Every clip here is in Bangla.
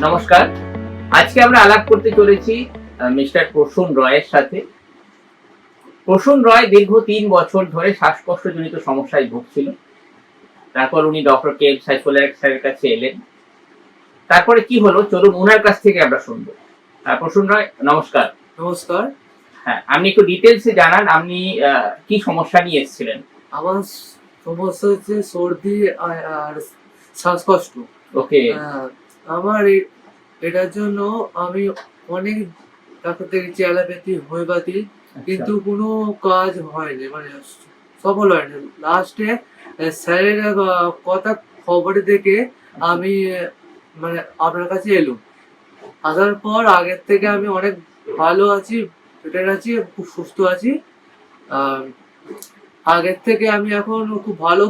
নমস্কার। আজকে আমরা আলাপ করতে চলেছি মিস্টার প্রসূন রয়ের সাথে। প্রসূন রয় দীর্ঘ ৩ বছর ধরে শ্বাসকষ্টজনিত সমস্যায় ভুগছিল। তারপর উনি ডক্টর কে এম সাইফুল্লাহ স্যারের কাছে এলেন। তারপরে কি হলো চলুন উনার কাছ থেকে আমরা শুনবো। প্রসূন রয় নমস্কার। নমস্কার। হ্যাঁ, আপনি একটু ডিটেইলসে জানান আপনি কি সমস্যা নিয়ে এসেছিলেন? আমার সমস্যা হচ্ছে সর্দি আর শ্বাসকষ্ট। ওকে। আমার এটার জন্য আমি অনেক ডাক্তার দেখেছি, অ্যালোপ্যাথি, হোমিওপ্যাথি, কিন্তু কোনো কাজ হয়নি, মানে সফল হয়নি। লাস্টে স্যারের কথা খবরে দেখে আমি মানে আপনার কাছে এলুম। আসার পর আগের থেকে আমি অনেক ভালো আছি, বেটার আছি, খুব সুস্থ আছি। আগের থেকে আমি এখন খুব ভালো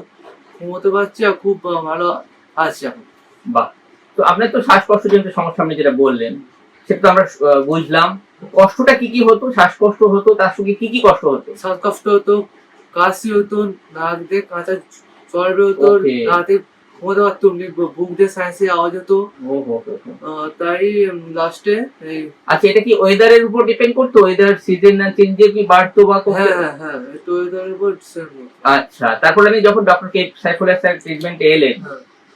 ঘুমোতে পারছি আর খুব ভালো আছি এখন। বাহ! তো আপনার তো শ্বাসকষ্টজনিত সমস্যা আপনি যেটা বললেন, সেটা তো আমরা বুঝলাম। কষ্টটা কি হতো? শ্বাসকষ্ট হতো, তার সঙ্গে কি কষ্ট হতো? শ্বাসকষ্ট হতো, কাশি হতো, নাক দিয়ে কাঁচা জল বেরোতো, রাতে ঘুমোতে পারতাম না, বুক দিয়ে সাঁইসে আওয়াজ হতো। তাই লাস্টে এই আচ্ছা, এটা কি ওয়েদারের উপর ডিপেন্ড করতো? ওয়েদার সিজন না চেঞ্জে কি বাড়তো বা কমতো? হ্যাঁ, একটু ওয়েদারের উপর ডিপেন্ড করতো। আচ্ছা, তারপর আপনি যখন ডক্টর কে সাইফুল্লাহ স্যার ট্রিটমেন্টে এলেন,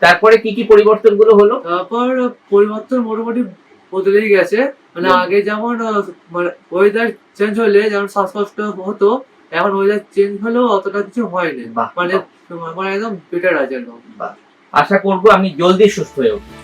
তারপরে কি পরিবর্তনগুলো হলো? তারপর পরিবর্তন মোটামুটি বদলেই গেছে। মানে আগে যেমন মানে ওয়েদার চেঞ্জ হলে যেমন শ্বাসকষ্ট হতো, এখন ওয়েদার চেঞ্জ হলেও অতটা কিছু হয়নি। মানে একদম বেটার আছে একদম। আশা করবো আপনি জলদি সুস্থ হয়ে উঠবেন।